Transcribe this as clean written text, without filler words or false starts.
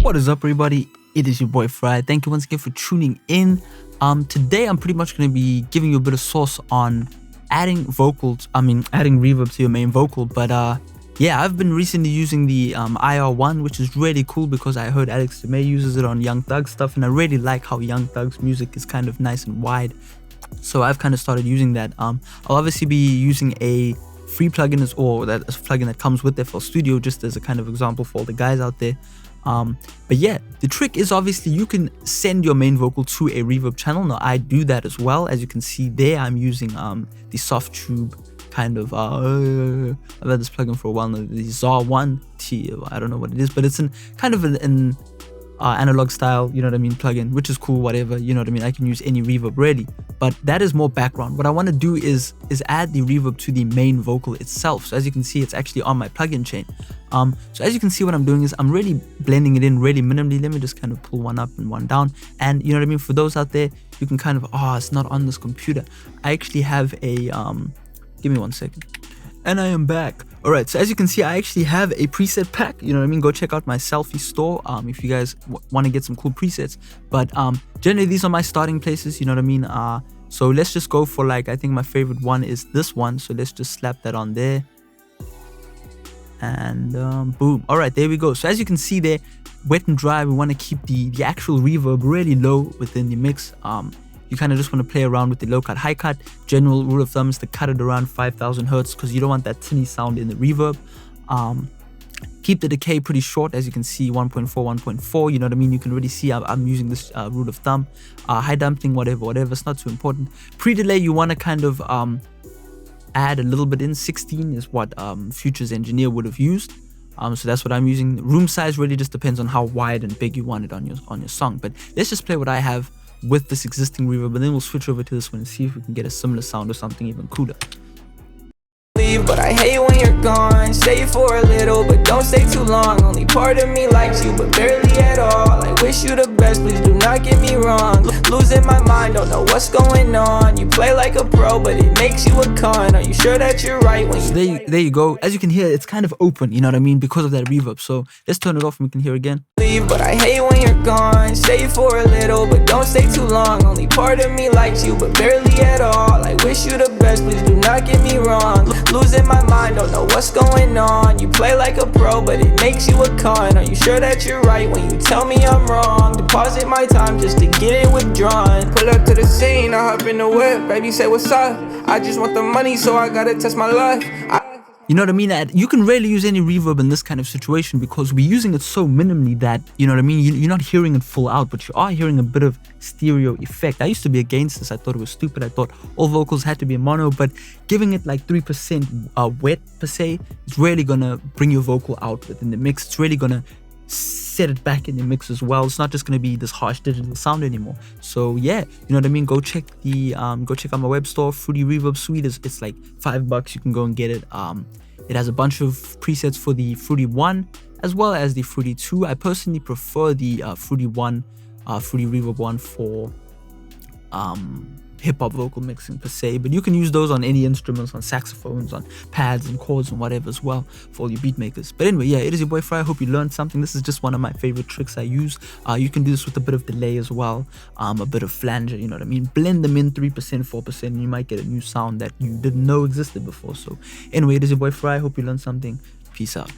What is up, everybody? It is your boy Farai. Thank you once again for tuning in. Today I'm pretty much going to be giving you a bit of sauce on adding reverb to your main vocal. But yeah, I've been recently using the IR1, which is really cool because I heard Alex May uses it on Young Thug stuff, and I really like how Young Thug's music is kind of nice and wide. So I've kind of started using that. I'll obviously be using a free plugin that plugin that comes with FL Studio, just as a kind of example for all the guys out there. But yeah, the trick is obviously you can send your main vocal to a reverb channel. Now I do that as well. As you can see there, I'm using the soft tube kind of I've had this plugin for a while now, the ZAR1T. I don't know what it is, but it's in kind of an analog style, you know what I mean, plugin, which is cool, whatever, you know what I mean. I can use any reverb really, but that is more background. What I want to do is add the reverb to the main vocal itself. So as you can see, it's actually on my plugin chain. So as you can see, what I'm doing is I'm really blending it in really minimally. Let me just kind of pull one up and one down, and you know what I mean. For those out there, you can kind of, it's not on this computer. I actually have a give me 1 second. And I am back. Alright, so as you can see, I actually have a preset pack, you know what I mean. Go check out my selfie store if you guys want to get some cool presets. But generally these are my starting places, you know what I mean. So let's just go for, like, I think my favorite one is this one, so let's just slap that on there. And boom. Alright, there we go. So as you can see there, wet and dry, we want to keep the actual reverb really low within the mix. You kind of just want to play around with the low cut, high cut. General rule of thumb is to cut it around 5,000 hertz because you don't want that tinny sound in the reverb. Keep the decay pretty short, as you can see, 1.4, 1.4. You know what I mean? You can really see I'm using this rule of thumb. High damping, whatever. It's not too important. Pre-delay, you want to kind of add a little bit in. 16 is what Future's engineer would have used. So that's what I'm using. Room size really just depends on how wide and big you want it on your song. But let's just play what I have with this existing reverb, and then we'll switch over to this one and see if we can get a similar sound or something even cooler. But I hate when you're gone. Stay for a little, but don't stay too long. Only part of me likes you, but barely at all. I wish you the best, please do not get me wrong. Losing my mind, don't know what's going on. You play like a pro, but it makes you a con. Are you sure that you're right when you... So there you go. As you can hear, it's kind of open, you know what I mean, because of that reverb. So let's turn it off and we can hear again. But I hate when you're gone. Stay for a little, but don't stay too long. Only part of me likes you, but barely at all. I wish you the best, please do not get me wrong. Losing my mind, don't know what's going on. You play like a pro, but it makes you a con. Are you sure that you're right when you tell me I'm wrong? Deposit my time just to get it withdrawn. Pull up to the scene, I hop in the whip. Baby say what's up? I just want the money, so I gotta test my luck. You know what I mean? You can rarely use any reverb in this kind of situation because we're using it so minimally that, you know what I mean, you're not hearing it full out, but you are hearing a bit of stereo effect. I used to be against this. I thought it was stupid. I thought all vocals had to be mono, but giving it like 3% wet per se is really gonna bring your vocal out within the mix. It's really gonna set it back in the mix as well. It's not just gonna be this harsh digital sound anymore. So yeah, you know what I mean. Go check out my web store. Fruity Reverb Suite is like $5. You can go and get it. It has a bunch of presets for the Fruity 1 as well as the Fruity 2. I personally prefer the Fruity Reverb 1 for hip-hop vocal mixing per se, but you can use those on any instruments, on saxophones, on pads and chords and whatever as well for all you beat makers. But anyway, yeah, it is your boy Farai. I hope you learned something. This is just one of my favorite tricks I use. You can do this with a bit of delay as well, a bit of flanger, you know what I mean. Blend them in 3%, 4%, and you might get a new sound that you didn't know existed before. So anyway, it is your boy Farai. I hope you learned something. Peace out.